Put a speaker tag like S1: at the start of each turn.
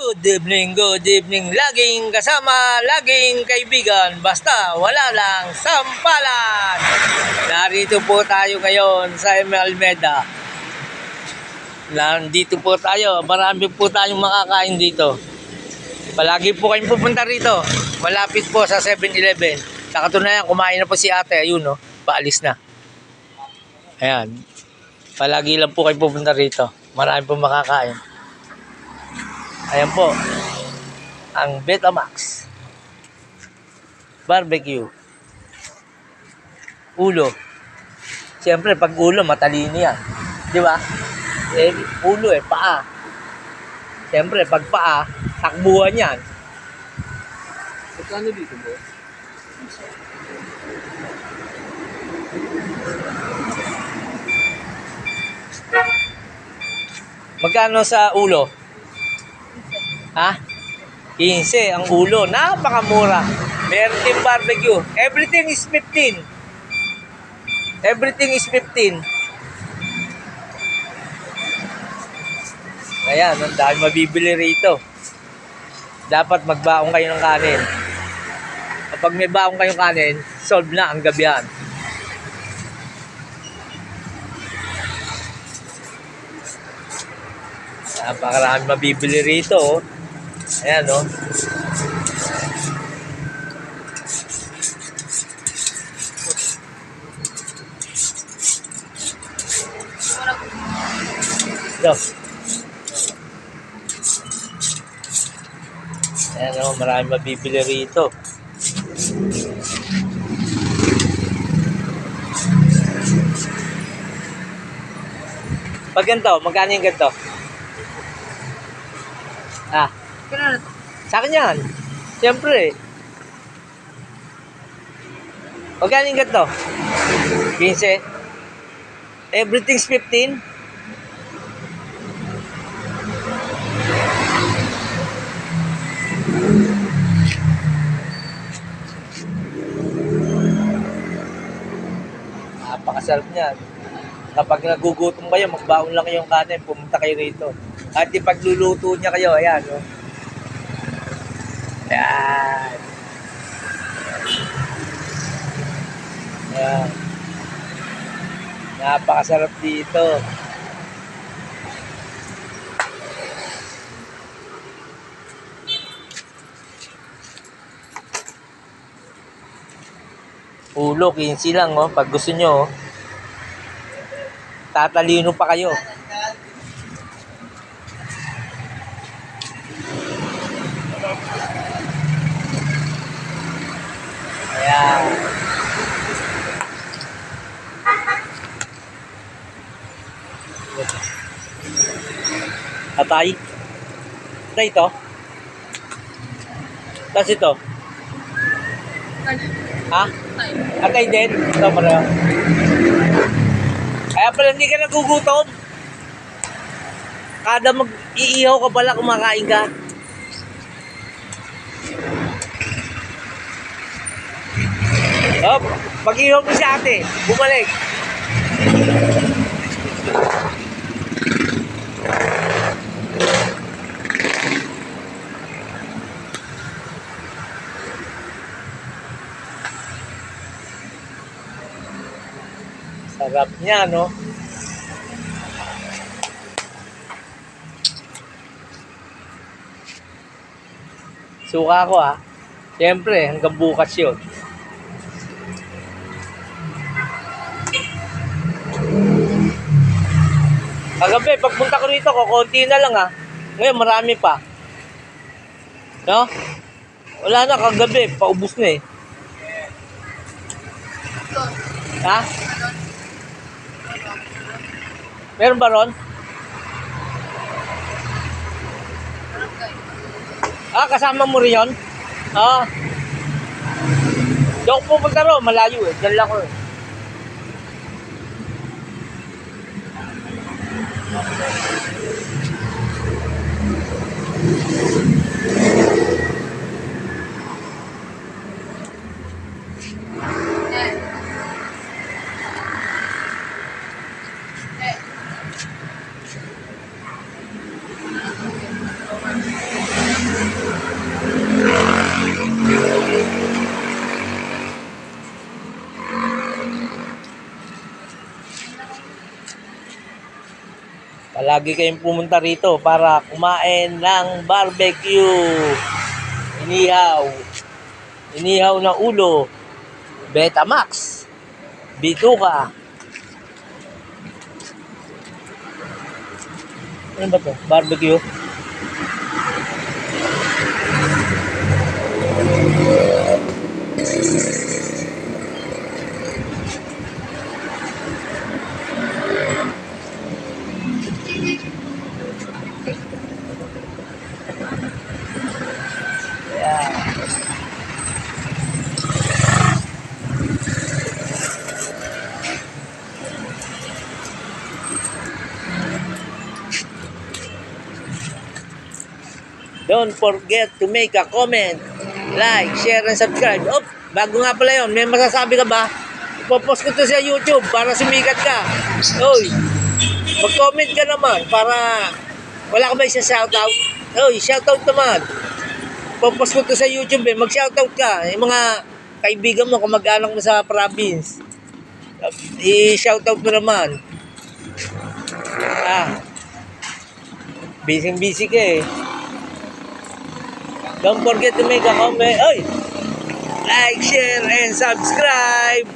S1: Good evening. Laging kasama, laging kaibigan, basta wala lang sampalan. Narito po tayo ngayon sa Almeda. Nandito po tayo, marami po tayong makakain dito. Palagi po kayong pupunta rito. Malapit po sa 7-Eleven. Sa katunayan, kumain na po si ate. Ayun, no? Paalis na. Ayan. Palagi lang po kayo pupunta rito. Marami po makakain. Ayan po. Ang Betamax. Barbecue. Ulo. Siyempre, pag ulo, matalino yan. Di ba? Ulo paa. Siyempre, pag paa, takbuhan yan.
S2: Magkano dito mo?
S1: Magkano sa ulo? Ha? 15 ang ulo. Napakamura. Meron din barbecue. Everything is 15. Everything is 15. Ayan, ang dami mabibili rito. Dapat magbaong kayo ng kanin. Kapag may baong kayong kanin, solve na ang gabihan. Napakarami mabibili rito. Oh. Ayan, oh. Ito. Ayan, oh. Marami mabibili rito. Pag ganito, magkano yung ganito? Ah. Sa akin yan. Siyempre. Magkano yung ganito? 15. Everything's 15. Napakasarap niyan. Kapag nagugutom kayo, magbaon lang kayong kanin, pumunta kayo rito. At ipagluluto niya kayo, ayan. Oh. Ayan. Ayan. Napakasarap dito. Ulo, 15 lang, oh. Pag gusto nyo, oh. Tatalino pa kayo. Ayan. Atay. Atay ito. Tapos ito. Ha? Atay din. Ito pareho. Kaya pala hindi ka nagugutom. Kada mag-iihaw ka pala, kumakain ka. Oh, pag-ihaw mo si ate, bumalik. Sarap niya, no? Suka ko, ha? Siyempre, hanggang bukas yun. Kagabi, pagpunta ko rito, konti na lang, ha? Ngayon, marami pa. No? Wala na, kagabi, paubos na, eh. Ha? Meron ba ron? Ah, kasama mo rin yun? Ah. Di ako pupunta ron, malayo eh. Diyan lang ko eh. Palagi kayong pumunta rito para kumain ng barbecue. Inihaw. Inihaw na ulo. Betamax. Bituka. Ano ba to? Barbecue? Yeah. Don't forget to make a comment, like, share, and subscribe. Oh, bago nga pala yun, may masasabi ka ba? Ipopost ko to sa YouTube para sumikat ka. Oy, mag-comment ka naman para wala ka ba isa shoutout? Oy, shoutout naman. Ipopost ko to sa YouTube mag-shoutout ka. Yung mga kaibigan mo, kamag-anak mo sa province. I-shoutout mo naman. Busy ka eh. Don't forget to make a comment. Oy! Like, share, and subscribe!